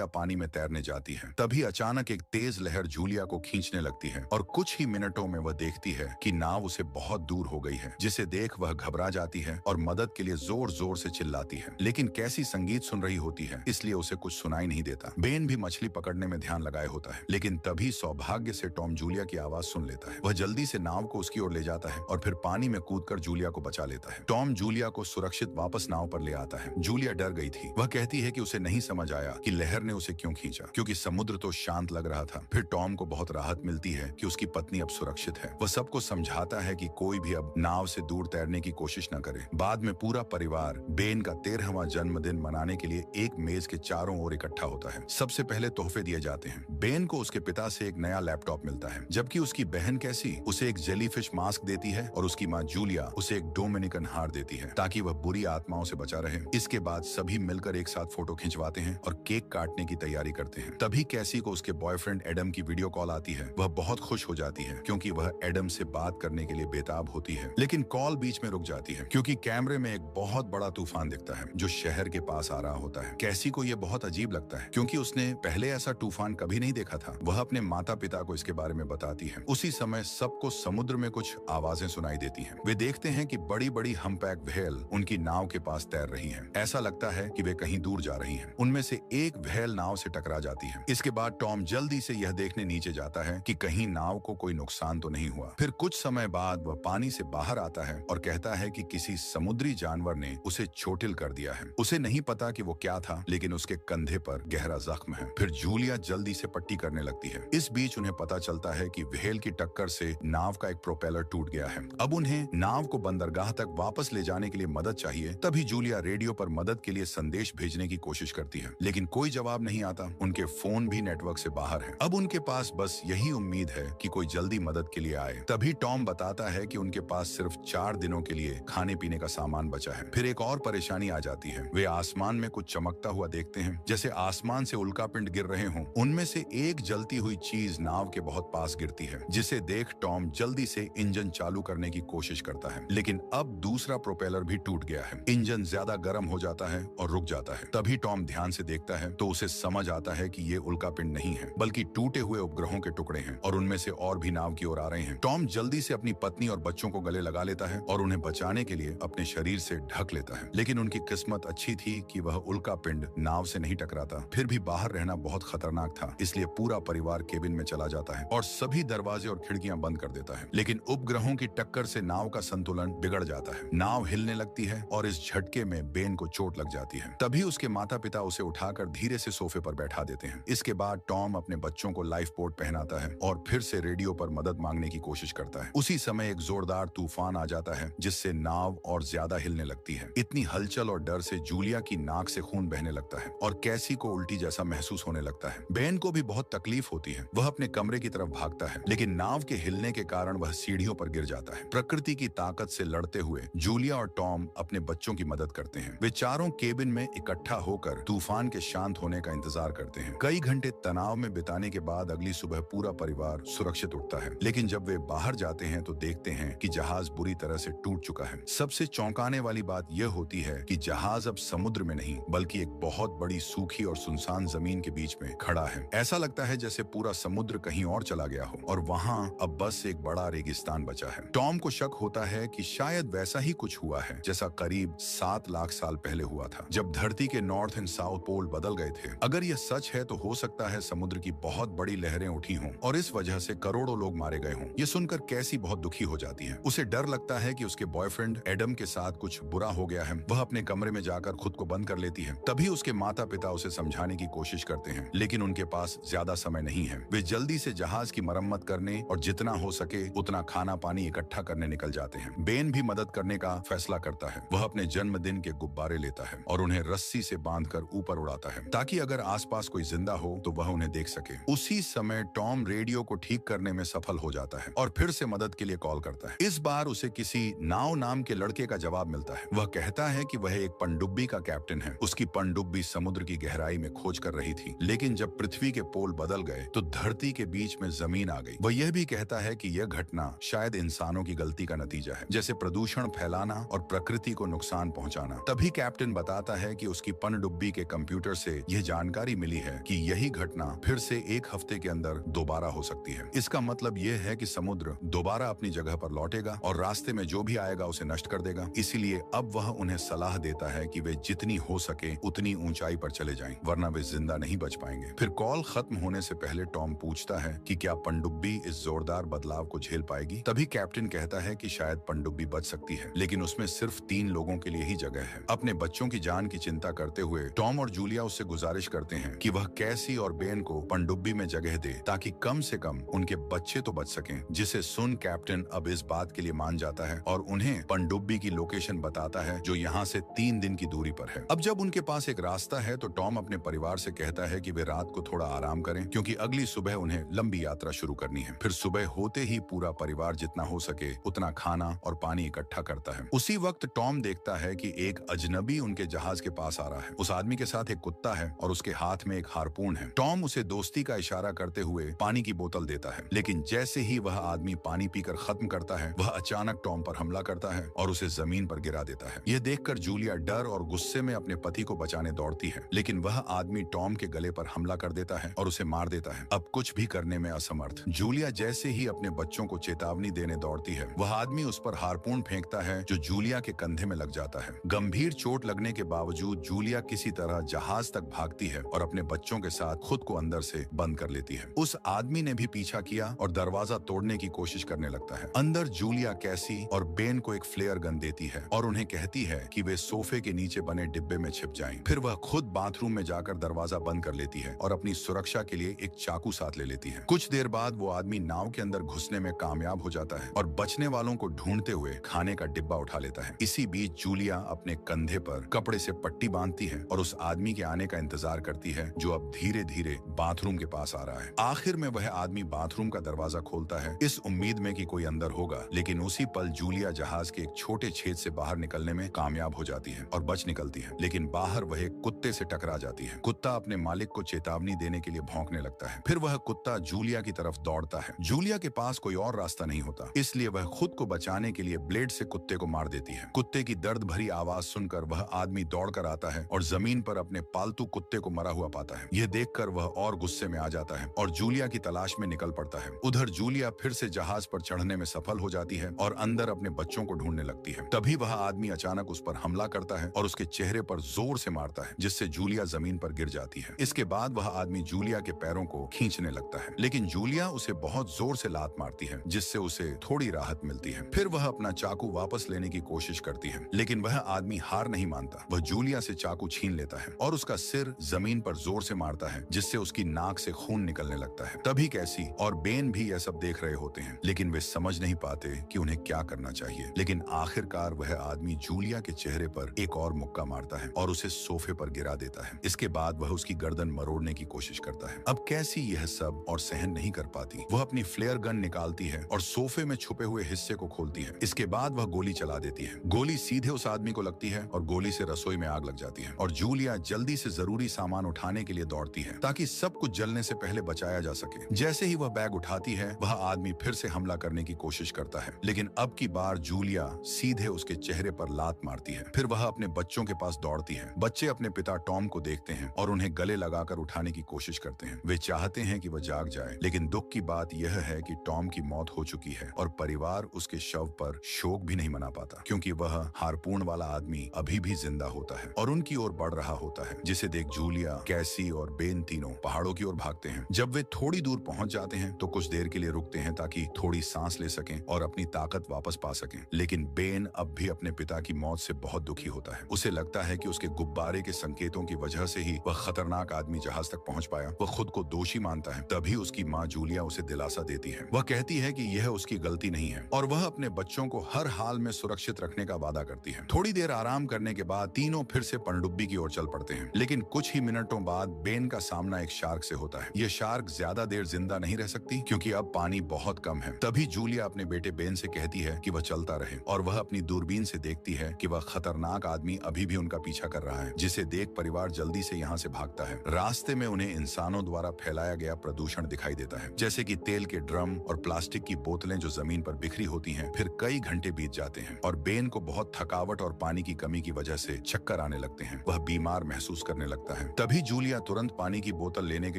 Julia पानी में तैरने जाती है। तभी अचानक एक तेज लहर जूलिया को खींचने लगती है और कुछ ही मिनटों में वह देखती है कि नाव उसे बहुत दूर हो गई है, जिसे देख वह घबरा जाती है और मदद के लिए जोर जोर से चिल्लाती है। लेकिन कैसी संगीत सुन रही होती है, इसलिए उसे कुछ सुनाई नहीं देता। बेन भी मछली पकड़ने में ध्यान लगाए होता है, लेकिन तभी सौभाग्य से टॉम जूलिया की आवाज सुन लेता है। वह जल्दी से नाव को उसकी ओर ले जाता है और फिर पानी में कूदकर जूलिया को बचा लेता है। टॉम जूलिया को सुरक्षित वापस नाव पर ले आता है। जूलिया डर गई थी। वह कहती है कि उसे नहीं समझ आया कि लहर ने उसे क्यों खींचा, क्योंकि समुद्र तो शांत लग रहा था। फिर टॉम को बहुत राहत मिलती है कि उसकी पत्नी अब सुरक्षित है। वह सबको समझाता है कि कोई भी अब नाव से दूर तैरने की कोशिश न करे। बाद में पूरा परिवार बेन का 13वां जन्मदिन मनाने के लिए एक मेज के चारों ओर इकट्ठा होता है। सबसे पहले तोहफे दिए जाते हैं। बेन को उसके पिता से एक नया लैपटॉप मिलता है, जबकि उसकी बहन कैसी उसे एक जेलीफिश मास्क देती है और उसकी माँ जूलिया उसे एक डोमिनिकन हार देती है ताकि वह बुरी आत्माओं से बचा रहे। इसके बाद सभी मिलकर एक साथ फोटो खिंचवाते हैं और केक काटने की तैयारी करते हैं। तभी कैसी को उसके बॉयफ्रेंड एडम की वीडियो कॉल आती है। वह बहुत खुश हो जाती है क्योंकि वह एडम से बात करने के लिए बेताब होती है, लेकिन कॉल बीच में रुक जाती है क्योंकि कैमरे में एक बहुत बड़ा तूफान दिखता है जो शहर के पास आ रहा होता है। कैसी को यह बहुत अजीब लगता है क्योंकि उसने पहले ऐसा तूफान कभी नहीं देखा था। वह अपने माता पिता को इसके बारे में बताती है। उसी समय सबको समुद्र में कुछ आवाजें सुनाई देती हैं। वे देखते हैं कि बड़ी बड़ी हम्पैक व्हेल उनकी नाव के पास तैर रही हैं। ऐसा लगता है कि वे कहीं दूर जा रही हैं। उनमें से एक व्हेल नाव से टकरा जाती है। इसके बाद टॉम जल्दी से यह देखने नीचे जाता है कि कहीं नाव को कोई नुकसान तो नहीं हुआ। फिर कुछ समय बाद वह पानी से बाहर आता है और कहता है कि किसी समुद्री जानवर ने उसे चोटिल कर दिया है। उसे नहीं पता कि वो क्या था, लेकिन उसके कंधे पर गहरा जख्म है। फिर जूलिया जल्दी से पट्टी करने लगती है। इस बीच उन्हें पता चलता है कि व्हेल की टक्कर से नाव का एक प्रोपेलर टूट गया है। अब उन्हें नाव को बंदरगाह तक वापस ले जाने के लिए मदद चाहिए। तभी जूलिया रेडियो पर मदद के लिए संदेश भेजने की कोशिश करती है, लेकिन कोई जवाब नहीं आता। उनके फोन भी नेटवर्क से बाहर है। अब उनके पास बस यही उम्मीद है कि कोई जल्दी मदद के लिए आए। तभी टॉम बताता है कि उनके पास सिर्फ 4 दिनों के लिए खाने पीने का सामान बचा है। फिर एक और परेशानी आ जाती है। वे आसमान में कुछ चमकता हुआ देखते हैं, जैसे आसमान से उल्कापिंड गिर रहे हों। उनमें से एक जलती हुई चीज नाव के बहुत पास गिरती है, जिसे देख टॉम जल्दी से इंजन चालू करने की कोशिश करता है, लेकिन अब दूसरा प्रोपेलर भी टूट गया है। इंजन ज्यादा गर्म हो जाता है और रुक जाता है। तभी टॉम ध्यान से देखता है तो उसे समझ आता है कि ये उल्कापिंड नहीं है, बल्कि टूटे हुए उपग्रहों के टुकड़े हैं और उनमें से और भी नाव की ओर आ रहे हैं। टॉम जल्दी से अपनी पत्नी और बच्चों को गले लगा लेता है और उन्हें बचाने के लिए अपने शरीर से ढक लेता है। लेकिन उनकी किस्मत अच्छी थी कि वह उल्कापिंड नाव से नहीं टकराता। फिर भी बाहर रहना बहुत खतरनाक था, इसलिए पूरा परिवार केबिन में चला जाता है और सभी दरवाजे और खिड़कियां बंद कर देता है। लेकिन उपग्रहों की टक्कर से नाव का संतुलन बिगड़ जाता है। नाव हिलने लगती है और इस झटके में बेन को चोट लग जाती है। तभी उसके माता पिता उसे उठाकर धीरे से सोफे पर बैठा देते हैं। इसके बाद टॉम अपने बच्चों को लाइफ बोट पहनाता है और फिर से रेडियो पर मदद मांगने की कोशिश करता है। उसी समय एक जोरदार तूफान आ जाता है, जिससे नाव और ज्यादा हिलने लगती है। इतनी हलचल और डर से जूलिया की नाक से खून बहने लगता है और कैसी को उल्टी जैसा महसूस होने लगता है। बेन को भी बहुत तकलीफ होती है। वह अपने कमरे की तरफ भागता है, लेकिन नाव के हिलने के कारण वह सीढ़ियों पर गिर जाता है। प्रकृति की ताकत से लड़ते हुए जूलिया और टॉम अपने बच्चों की मदद करते हैं। वे चारों केबिन में इकट्ठा होकर तूफान के शांत होने का इंतजार करते हैं। कई घंटे तनाव में बिताने के बाद अगली सुबह पूरा परिवार सुरक्षित उठता है, लेकिन जब वे बाहर जाते हैं तो देखते हैं कि जहाज बुरी तरह से टूट चुका है। सबसे चौंकाने वाली बात यह होती है कि जहाज अब समुद्र में नहीं, बल्कि एक बहुत बड़ी सूखी और सुनसान जमीन के बीच में खड़ा है। ऐसा लगता है जैसे पूरा समुद्र कहीं और चला गया हो और वहां अब बस एक बड़ा रेगिस्तान बचा है। टॉम को शक होता है कि शायद वैसा ही कुछ हुआ है जैसा करीब 7 लाख साल पहले हुआ था, जब धरती के नॉर्थ एंड साउथ पोल बदल गए थे। अगर यह सच है तो हो सकता है समुद्र की बहुत बड़ी लहरें उठी हों और इस वजह से करोड़ों लोग मारे गए हों। ये सुनकर कैसी बहुत दुखी हो जाती है। उसे डर लगता है कि उसके बॉयफ्रेंड एडम के साथ कुछ बुरा हो गया है। वह अपने कमरे में जाकर खुद को बंद कर लेती है। तभी उसके माता पिता उसे समझाने की कोशिश करते हैं, लेकिन उनके पास ज्यादा समय नहीं है। वे जल्दी से जहाज की मरम्मत करने और जितना हो सके उतना खाना पानी इकट्ठा करने निकल जाते हैं। बेन भी मदद करने का फैसला करता है। वह अपने जन्मदिन के गुब्बारे लेता है और उन्हें रस्सी से बांधकर ऊपर उड़ाता है, ताकि अगर आसपास कोई जिंदा हो तो वह उन्हें देख सके। उसी समय टॉम रेडियो को ठीक करने में सफल हो जाता है और फिर से मदद के लिए कॉल करता है। इस बार उसे किसी नाव नाम के लड़के का जवाब मिलता है। वह कहता है कि वह एक पनडुब्बी का कैप्टन है। उसकी पनडुब्बी समुद्र की गहराई में खोज कर रही थी, लेकिन जब पृथ्वी के पोल बदल गए तो धरती के बीच में जमीन आ गई। वह यह भी कहता है कि यह घटना शायद इंसानों की गलती का नतीजा है, जैसे प्रदूषण फैलाना और प्रकृति को नुकसान पहुंचाना। तभी कैप्टन बताता है कि उसकी पनडुब्बी के कंप्यूटर से यह जानकारी मिली है कि यही घटना फिर से एक हफ्ते के अंदर दोबारा हो सकती है। इसका मतलब यह है कि समुद्र दोबारा अपनी जगह पर लौटेगा और रास्ते में जो भी आएगा उसे नष्ट कर देगा। इसीलिए अब वह उन्हें सलाह देता है कि वे जितनी हो सके उतनी ऊंचाई पर चले जाएं, वरना वे जिंदा नहीं बच पाएंगे। फिर कॉल खत्म होने से पहले टॉम पूछता है कि क्या पनडुब्बी इस जोरदार बदलाव को झेल पाएगी। तभी कैप्टन कहता है कि शायद पनडुब्बी बच सकती है, लेकिन उसमें सिर्फ 3 लोगों के लिए ही जगह है। अपने बच्चों की जान की चिंता करते हुए टॉम और जूलिया उससे गुजारिश करते हैं कि वह कैसी और बेन को पनडुब्बी में जगह दे ताकि कम से कम उनके बच्चे तो बच सकें। जिसे सुन कैप्टन अब इस बात के लिए मान जाता है और उन्हें पनडुब्बी की लोकेशन बताता है जो यहाँ से 3 दिन की दूरी पर है। अब जब उनके पास एक रास्ता है तो टॉम अपने परिवार से कहता है कि वे रात को थोड़ा आराम करें क्योंकि अगली सुबह उन्हें लंबी यात्रा शुरू करनी है। फिर सुबह होते ही पूरा परिवार जितना हो सके उतना खाना और पानी इकट्ठा करता है। उसी वक्त टॉम देखता है कि एक अजनबी उनके जहाज के पास आ रहा है। उस आदमी के साथ एक कुत्ता है और उसके हाथ में एक हारपून है। टॉम उसे दोस्ती का इशारा करते हुए पानी की बोतल देता है, लेकिन जैसे ही वह आदमी पानी पीकर खत्म करता है वह अचानक टॉम पर हमला करता है और उसे जमीन पर गिरा देता है। यह देखकर जूलिया डर और गुस्से में अपने पति को बचाने दौड़ती है, लेकिन वह आदमी टॉम के गले पर हमला कर देता है और उसे मार देता है। अब कुछ भी करने में असमर्थ जूलिया जैसे ही अपने बच्चों को चेतावनी देने दौड़ती है, वह आदमी उस पर हारपून फेंकता है जो जूलिया के कंधे में लग जाता है। गंभीर चोट लगने के बावजूद जूलिया किसी तरह जहाज तक भागती है और अपने बच्चों के साथ खुद को अंदर से बंद कर लेती है। उस आदमी ने भी पीछा किया और दरवाजा तोड़ने की कोशिश करने लगता है। अंदर जूलिया कैसी और बेन को एक फ्लेयर गन देती है और उन्हें कहती है कि वे सोफे के नीचे बने डिब्बे में छिप जाएं। फिर वह खुद बाथरूम में जाकर दरवाजा बंद कर लेती है और अपनी सुरक्षा के लिए एक चाकू साथ ले लेती है। कुछ देर बाद वो आदमी नाव के अंदर घुसने में कामयाब हो जाता है और बचने वालों को ढूंढते हुए खाने का डिब्बा उठा लेता है। इसी बीच जूलिया अपने कंधे पर कपड़े से पट्टी बांधती है और उस आदमी के आने का इंतजार करती है जो अब धीरे धीरे बाथरूम के पास आ रहा है। आखिर में वह आदमी बाथरूम का दरवाजा खोलता है इस उम्मीद में कि कोई अंदर होगा, लेकिन उसी पल जूलिया जहाज के एक छोटे छेद से बाहर निकलने में कामयाब हो जाती है और बच निकलती है। लेकिन बाहर वह एक कुत्ते से टकरा जाती है। कुत्ता अपने मालिक को चेतावनी देने के लिए भौंकने लगता है। फिर वह कुत्ता जूलिया की तरफ दौड़ता है। जूलिया के पास कोई और रास्ता नहीं होता, इसलिए वह खुद को बचाने के लिए ब्लेड से कुत्ते को मार देती है। कुत्ते की दर्द भरी आवाज सुनकर वह आदमी दौड़कर आता है और जमीन पर अपने पालतू कुत्ते को मरा हुआ पाता है। यह देखकर वह और गुस्से में आ जाता है और जूलिया की तलाश में निकल पड़ता है। उधर जूलिया फिर से जहाज पर चढ़ने में सफल हो जाती है और अंदर अपने बच्चों को ढूंढने लगती है। तभी वह आदमी अचानक उस पर हमला करता है और उसके चेहरे पर जोर से मारता है, जिससे जूलिया जमीन पर गिर जाती है। इसके बाद वह आदमी जूलिया के पैरों को खींचने लगता है, लेकिन जूलिया उसे बहुत जोर से लात मारती है, जिससे उसे थोड़ी राहत मिलती है। फिर वह अपना चाकू वापस लेने की कोशिश करती है, लेकिन वह आदमी हार नहीं मानता। वह जूलिया से चाकू छीन लेता है और उसका सिर जमीन पर जोर से मारता है, जिससे उसकी नाक से खून निकलने लगता है। तभी कैसी और बेन भी यह सब देख रहे होते हैं, लेकिन वे समझ नहीं पाते कि उन्हें क्या करना चाहिए। लेकिन आखिरकार वह आदमी जूलिया के चेहरे पर एक और मुक्का मारता है और उसे सोफे पर गिरा देता है। इसके बाद वह उसकी गर्दन मरोड़ने की कोशिश करता है। अब कैसी यह सब और सहन नहीं कर पाती, वह अपनी फ्लेयर गन निकालती है और सोफे में छुपे हुए हिस्से को खोलती है। इसके बाद वह गोली चला देती है। गोली सीधे उस आदमी को लगती है और गोली से रसोई में आग लग जाती है और जूलिया जल्दी से जरूरी सामान उठाने के लिए दौड़ती है ताकि सब कुछ जलने से पहले बचाया जा सके। जैसे ही वह बैग उठाती है वह आदमी फिर से हमला करने की कोशिश करता है, लेकिन अब की बार जूलिया सीधे उसके चेहरे पर लात मारती है। फिर वह अपने बच्चों के पास दौड़ती है। बच्चे अपने पिता टॉम को देखते हैं और उन्हें गले लगाकर उठाने की कोशिश करते हैं। वे चाहते हैं कि वह जाग जाए, लेकिन दुख की बात यह है कि टॉम की मौत हो चुकी है और परिवार उसके शव पर शोक भी नहीं मना पाता, क्योंकि वह हारपून वाला आदमी अभी भी जिंदा होता है और उनकी ओर बढ़ रहा होता है, जिसे देख जूलिया, कैसी और बेन तीनों पहाड़ों की ओर भागते हैं। जब वे थोड़ी दूर पहुंच जाते हैं तो कुछ देर के लिए रुकते हैं ताकि थोड़ी सांस ले सकें और अपनी ताकत वापस पा सकें। लेकिन बेन अब भी अपने पिता की मौत से बहुत दुखी होता है। उसे लगता है कि उसके गुब्बारे के संकेतों की वजह से ही वह खतरनाक आदमी जहाज तक पहुंच पाया। वह खुद को दोषी मानता है। तभी उसकी माँ जूलिया उसे दिलासा देती है। वह कहती है कि यह उसकी गलती नहीं है और वह अपने बच्चों को हर हाल में सुरक्षित रखने का वादा करती है। थोड़ी देर आराम करने के बाद तीनों फिर से पनडुब्बी की ओर चल पड़ते हैं, लेकिन कुछ ही मिनटों बाद बेन का सामना एक शार्क से होता है। यह शार्क ज्यादा देर जिंदा नहीं रह सकती क्योंकि अब पानी बहुत कम है। तभी जूलिया अपने बेटे बेन से कहती है कि वह चलता रहे और वह अपनी दूरबीन से देखती है कि वह खतरनाक आदमी अभी भी उनका पीछा कर रहा है, जिसे देख परिवार जल्दी से यहाँ से भागता है। रास्ते में उन्हें इंसानों द्वारा फैलाया गया प्रदूषण दिखाई देता है, जैसे कि तेल के ड्रम और प्लास्टिक की बोतलें जो जमीन पर बिखरी होती हैं। फिर कई घंटे बीत जाते हैं और बेन को बहुत थकावट और पानी की कमी की वजह से चक्कर आने लगते हैं। वह बीमार महसूस करने लगता लगता है। तभी जूलिया तुरंत पानी की बोतल लेने के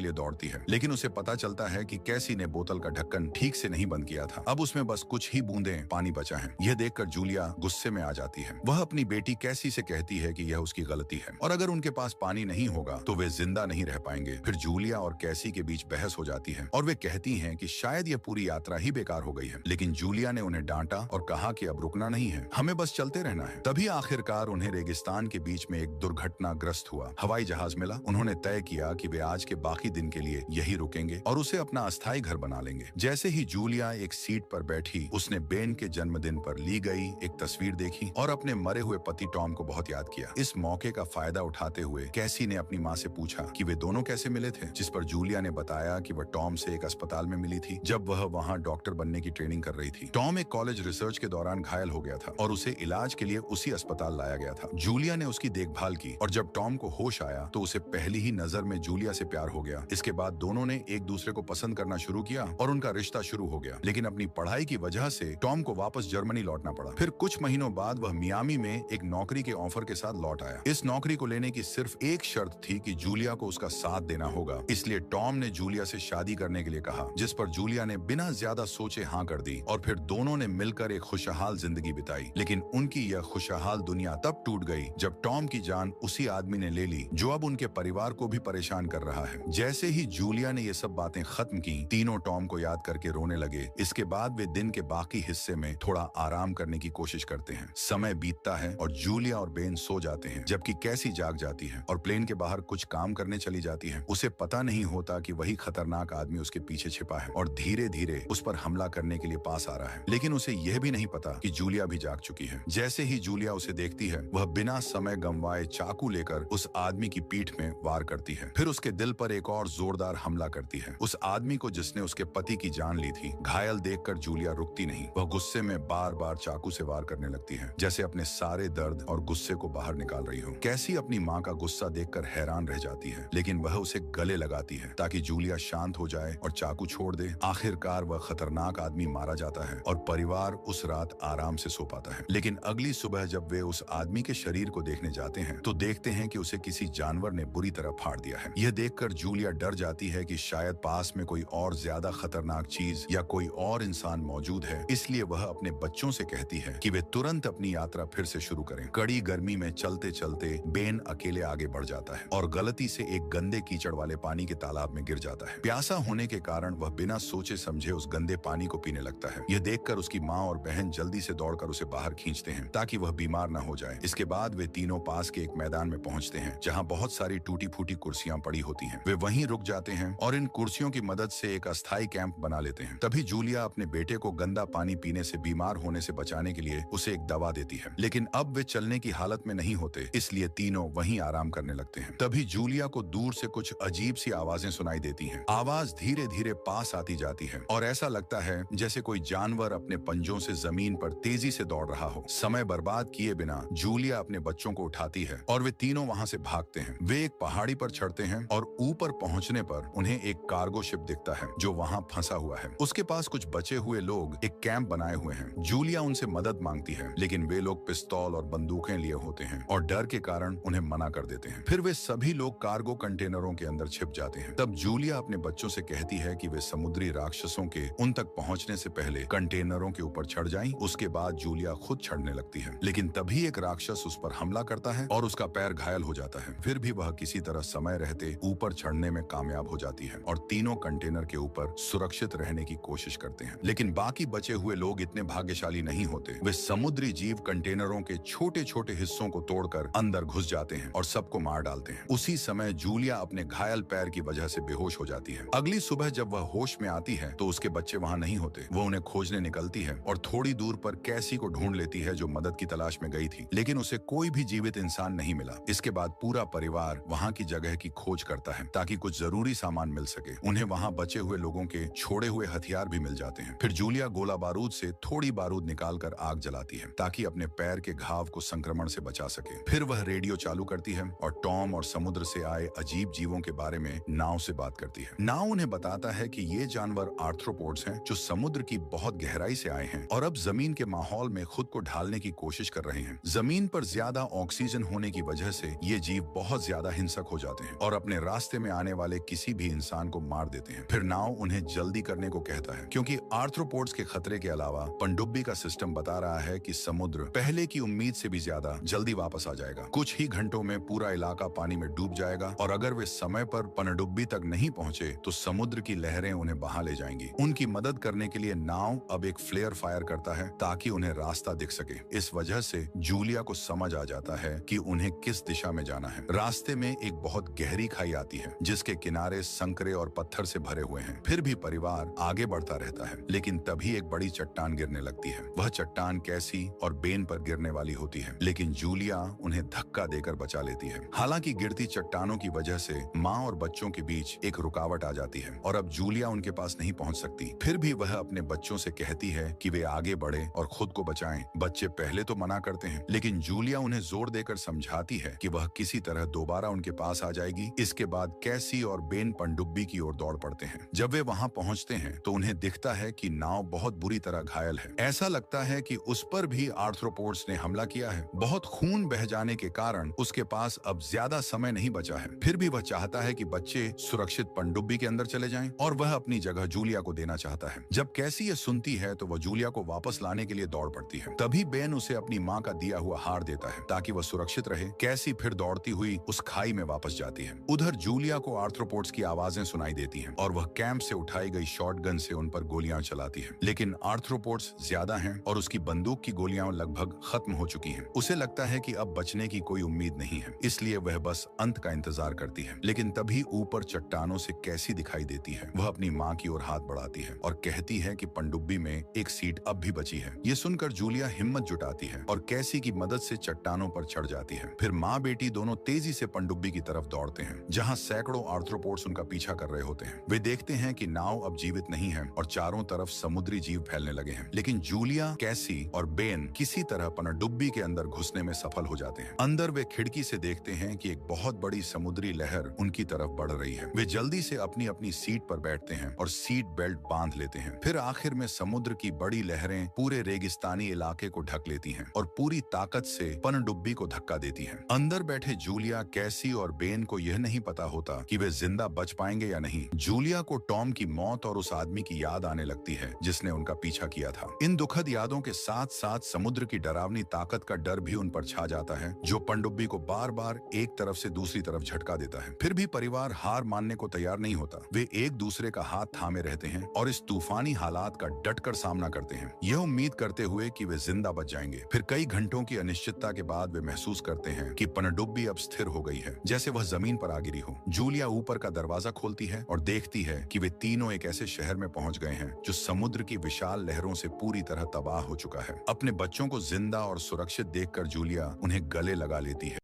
लिए दौड़ती है, लेकिन उसे पता चलता है कि कैसी ने बोतल का ढक्कन ठीक से नहीं बंद किया था। अब उसमें बस कुछ ही बूंदें पानी बचा है। यह देखकर जूलिया गुस्से में आ जाती है। वह अपनी बेटी कैसी से कहती है कि यह उसकी गलती है और अगर उनके पास पानी नहीं होगा तो वे जिंदा नहीं रह पाएंगे। फिर जूलिया और कैसी के बीच बहस हो जाती है और वे कहती हैं कि शायद यह पूरी यात्रा ही बेकार हो गई है, लेकिन जूलिया ने उन्हें डांटा और कहा कि अब रुकना नहीं है, हमें बस चलते रहना है। तभी आखिरकार उन्हें रेगिस्तान के बीच में एक दुर्घटनाग्रस्त हुआ हवाई जहाज मिला। उन्होंने तय किया कि वे आज के बाकी दिन के लिए यही रुकेंगे और उसे अपना अस्थायी घर बना लेंगे। जैसे ही जूलिया एक सीट पर बैठी, उसने बेन के जन्मदिन पर ली गई एक तस्वीर देखी और अपने मरे हुए पति टॉम को बहुत याद किया। इस मौके का फायदा उठाते हुए कैसी ने अपनी माँ से पूछा कि वे दोनों कैसे मिले थे, जिस पर जूलिया ने बताया कि वह टॉम से एक अस्पताल में मिली थी जब वह वहाँ डॉक्टर बनने की ट्रेनिंग कर रही थी। टॉम एक कॉलेज रिसर्च के दौरान घायल हो गया था और उसे इलाज के लिए उसी अस्पताल लाया गया था। जूलिया ने उसकी देखभाल की और जब टॉम को होश आया तो उसे पहली ही नजर में जूलिया से प्यार हो गया। इसके बाद दोनों ने एक दूसरे को पसंद करना शुरू किया और उनका रिश्ता शुरू हो गया, लेकिन अपनी पढ़ाई की वजह से टॉम को वापस जर्मनी लौटना पड़ा। फिर कुछ महीनों बाद वह मियामी में एक नौकरी के ऑफर के साथ लौट आया। इस नौकरी को लेने की सिर्फ एक शर्त थी कि जूलिया को उसका साथ देना होगा, इसलिए टॉम ने जूलिया से शादी करने के लिए कहा, जिस पर जूलिया ने बिना ज्यादा सोचे हाँ कर दी और फिर दोनों ने मिलकर एक खुशहाल जिंदगी बिताई। लेकिन उनकी यह खुशहाल दुनिया तब टूट गई जब टॉम की जान उसी आदमी ने ले ली जो अब उनके परिवार को भी परेशान कर रहा है। जैसे ही जूलिया ने ये सब बातें खत्म की, तीनों टॉम को याद करके रोने लगे। इसके बाद वे दिन के बाकी हिस्से में थोड़ा आराम करने की कोशिश करते हैं। समय बीतता है और जूलिया और बेन सो जाते हैं, जबकि कैसी जाग जाती है और प्लेन के बाहर कुछ काम करने चली जाती है। उसे पता नहीं होता कि वही खतरनाक आदमी उसके पीछे छिपा है और धीरे धीरे उस पर हमला करने के लिए पास आ रहा है। लेकिन उसे यह भी नहीं पता कि जूलिया भी जाग चुकी है। जैसे ही जूलिया उसे देखती है, वह बिना समय गंवाए चाकू लेकर उस आदमी की पीठ में वार करती है। फिर उसके दिल पर एक और जोरदार हमला करती है। उस आदमी को जिसने उसके पति की जान ली थी। घायल देखकर जूलिया रुकती नहीं। वह गुस्से में बार बार चाकू से वार करने लगती है, जैसे अपने सारे दर्द और गुस्से को बाहर निकाल रही हो। कैसी अपनी माँ का गुस्सा देखकर हैरान रह जाती है, लेकिन वह उसे गले लगाती है ताकि जूलिया शांत हो जाए और चाकू छोड़ दे। आखिरकार वह खतरनाक आदमी मारा जाता है और परिवार उस रात आराम से सो पाता है। लेकिन अगली सुबह जब वे उस आदमी के शरीर को देखने जाते हैं तो देखते हैं कि उसे किसी जानवर ने बुरी तरह फाड़ दिया है। यह देखकर जूलिया डर जाती है कि शायद पास में कोई और ज्यादा खतरनाक चीज या कोई और इंसान मौजूद है। इसलिए वह अपने बच्चों से कहती है कि वे तुरंत अपनी यात्रा फिर से शुरू करें। कड़ी गर्मी में चलते चलते बेन अकेले आगे बढ़ जाता है और गलती से एक गंदे कीचड़ वाले पानी के तालाब में गिर जाता है। प्यासा होने के कारण वह बिना सोचे समझे उस गंदे पानी को पीने लगता है। यह देखकर उसकी माँ और बहन जल्दी से दौड़कर उसे बाहर खींचते हैं ताकि वह बीमार न हो जाए। इसके बाद वे तीनों पास के एक मैदान में पहुंचते हैं जहां बहुत सारी टूटी फूटी कुर्सियां पड़ी होती हैं। वे वहीं रुक जाते हैं और इन कुर्सियों की मदद से एक अस्थायी कैंप बना लेते हैं। तभी जूलिया अपने बेटे को गंदा पानी पीने से बीमार होने से बचाने के लिए उसे एक दवा देती है, लेकिन अब वे चलने की हालत में नहीं होते, इसलिए तीनों वहीं आराम करने लगते हैं। तभी जूलिया को दूर से कुछ अजीब सी आवाजें सुनाई देती हैं। आवाज धीरे धीरे पास आती जाती है और ऐसा लगता है जैसे कोई जानवर अपने पंजों से जमीन पर तेजी से दौड़ रहा हो। समय बर्बाद किए बिना जूलिया अपने बच्चों को उठाती है और वे तीनों वहां से भागते हैं। वे एक पहाड़ी पर चढ़ते हैं और ऊपर पहुंचने पर उन्हें एक कार्गो शिप दिखता है जो वहां फंसा हुआ है। उसके पास कुछ बचे हुए लोग एक कैंप बनाए हुए हैं। जूलिया उनसे मदद मांगती है, लेकिन वे लोग पिस्तौल और बंदूकें लिए होते हैं और डर के कारण उन्हें मना कर देते हैं। फिर वे सभी लोग कार्गो कंटेनरों के अंदर छिप जाते हैं। तब जूलिया अपने बच्चों से कहती है कि वे समुद्री राक्षसों के उन तक पहुंचने से पहले कंटेनरों के ऊपर चढ़ जाएं। उसके बाद जूलिया खुद चढ़ने लगती है, लेकिन तभी एक राक्षस उस पर हमला करता है और उसका पैर घायल हो जाता है। फिर भी वह किसी तरह समय रहते ऊपर चढ़ने में कामयाब हो जाती है और तीनों कंटेनर के ऊपर सुरक्षित रहने की कोशिश करते हैं। लेकिन बाकी बचे हुए लोग इतने भाग्यशाली नहीं होते। वे समुद्री जीव कंटेनरों के छोटे छोटे हिस्सों को तोड़कर अंदर घुस जाते हैं और सबको मार डालते हैं। उसी समय जूलिया अपने घायल पैर की वजह से बेहोश हो जाती है। अगली सुबह जब वह होश में आती है तो उसके बच्चे वहां नहीं होते। वो उन्हें खोजने निकलती है और थोड़ी दूर पर कैसी को ढूंढ लेती है जो मदद की तलाश में गई थी, लेकिन उसे कोई भी जीवित इंसान नहीं मिला। इसके बाद पूरा परिवार वहां की जगह की खोज करता है ताकि कुछ जरूरी सामान मिल सके। उन्हें वहां बचे हुए लोगों के छोड़े हुए हथियार भी मिल जाते हैं। फिर जूलिया गोला बारूद से थोड़ी बारूद निकालकर आग जलाती है ताकि अपने पैर के घाव को संक्रमण से बचा सके। फिर वह रेडियो चालू करती है और टॉम और समुद्र से आए अजीब जीवों के बारे में नाव से बात करती है। नाव उन्हें बताता है कि ये जानवर आर्थ्रोपोड्स हैं जो समुद्र की बहुत गहराई से आए हैं और अब जमीन के माहौल में खुद को ढालने की कोशिश कर रहे हैं। जमीन पर ज्यादा ऑक्सीजन होने की वजह से ये जीव बहुत बहुत ज्यादा हिंसक हो जाते हैं और अपने रास्ते में आने वाले किसी भी इंसान को मार देते हैं। फिर नाव उन्हें जल्दी करने को कहता है क्योंकि आर्थ्रोपोड्स के खतरे के अलावा पनडुब्बी का सिस्टम बता रहा है कि समुद्र पहले की उम्मीद से भी ज्यादा जल्दी वापस आ जाएगा। कुछ ही घंटों में पूरा इलाका पानी में डूब जाएगा और अगर वे समय पर पनडुब्बी तक नहीं पहुंचे तो समुद्र की लहरें उन्हें बहा ले जाएंगी। उनकी मदद करने के लिए नाव अब एक फ्लेयर फायर करता है ताकि उन्हें रास्ता दिख सके। इस वजह से जूलिया को समझ आ जाता है कि उन्हें किस दिशा में जाना है। रास्ते में एक बहुत गहरी खाई आती है जिसके किनारे संकरे और पत्थर से भरे हुए हैं। फिर भी परिवार आगे बढ़ता रहता है, लेकिन तभी एक बड़ी चट्टान गिरने लगती है। वह चट्टान कैसी और बेन पर गिरने वाली होती है, लेकिन जूलिया उन्हें धक्का देकर बचा लेती है। हालांकि गिरती चट्टानों की वजह से माँ और बच्चों के बीच एक रुकावट आ जाती है और अब जूलिया उनके पास नहीं पहुंच सकती। फिर भी वह अपने बच्चों से कहती है कि वे आगे बढ़े और खुद को बचाएं। बच्चे पहले तो मना करते हैं, लेकिन जूलिया उन्हें जोर देकर समझाती है कि वह किसी तरह दोबारा उनके पास आ जाएगी। इसके बाद कैसी और बेन पनडुब्बी की ओर दौड़ पड़ते हैं। जब वे वहां पहुंचते हैं तो उन्हें दिखता है कि नाव बहुत बुरी तरह घायल है। ऐसा लगता है कि उस पर भी आर्थ्रोपोड्स ने हमला किया है। बहुत खून बह जाने के कारण उसके पास अब ज्यादा समय नहीं बचा है। फिर भी वह चाहता है कि बच्चे सुरक्षित पनडुब्बी के अंदर चले जाएं और वह अपनी जगह जूलिया को देना चाहता है। जब कैसी ये सुनती है तो वह जूलिया को वापस लाने के लिए दौड़ पड़ती है। तभी बेन उसे अपनी माँ का दिया हुआ हार देता है ताकि वह सुरक्षित रहे। कैसी फिर दौड़ती हुई उस खाई में वापस जाती है। उधर जूलिया को आर्थ्रोपोड्स की आवाजें सुनाई देती हैं और वह कैंप से उठाई गई शॉटगन से उन पर गोलियां चलाती है, लेकिन आर्थ्रोपोड्स ज्यादा हैं और उसकी बंदूक की गोलियां लगभग खत्म हो चुकी हैं। उसे लगता है कि अब बचने की कोई उम्मीद नहीं है, इसलिए वह बस अंत का इंतजार करती है। लेकिन तभी ऊपर चट्टानों से कैसी दिखाई देती है। वह अपनी माँ की ओर हाथ बढ़ाती है और कहती है कि पनडुब्बी में एक सीट अब भी बची है। ये सुनकर जूलिया हिम्मत जुटाती है और कैसी की मदद से चट्टानों पर चढ़ जाती है। फिर माँ बेटी दोनों तेजी से पनडुब्बी की तरफ दौड़ते हैं, जहाँ सैकड़ों आर्थ्रोपोड्स उनका पीछा कर रहे होते हैं। वे देखते हैं कि नाव अब जीवित नहीं है और चारों तरफ समुद्री जीव फैलने लगे हैं, लेकिन जूलिया, कैसी और बेन किसी तरह पनडुब्बी के अंदर घुसने में सफल हो जाते हैं। अंदर वे खिड़की से देखते हैं कि एक बहुत बड़ी समुद्री लहर उनकी तरफ बढ़ रही है। वे जल्दी से अपनी अपनी सीट पर बैठते हैं और सीट बेल्ट बांध लेते हैं। फिर आखिर में समुद्र की बड़ी लहरें पूरे रेगिस्तानी इलाके को ढक लेती हैं और पूरी ताकत से पनडुब्बी को धक्का देती हैं। अंदर बैठे जूलिया, कैसी और बेन को यह नहीं पता होता कि वे जिंदा बच पाएंगे या नहीं। जूलिया को टॉम की मौत और उस आदमी की याद आने लगती है जिसने उनका पीछा किया था। इन दुखद यादों के साथ साथ समुद्र की डरावनी ताकत का डर भी उन पर छा जाता है, जो पनडुब्बी को बार बार एक तरफ से दूसरी तरफ झटका देता है। फिर भी परिवार हार मानने को तैयार नहीं होता। वे एक दूसरे का हाथ थामे रहते हैं और इस तूफानी हालात का डटकर सामना करते हैं, यह उम्मीद करते हुए कि वे जिंदा बच जाएंगे। फिर कई घंटों की अनिश्चितता के बाद वे महसूस करते हैं कि पनडुब्बी अब स्थिर हो गई है, जैसे वह जमीन पर आ गिरी हो। जूलिया ऊपर का दरवाजा खोलती है और देखती है कि वे तीनों एक ऐसे शहर में पहुंच गए हैं जो समुद्र की विशाल लहरों से पूरी तरह तबाह हो चुका है। अपने बच्चों को जिंदा और सुरक्षित देखकर जूलिया उन्हें गले लगा लेती है।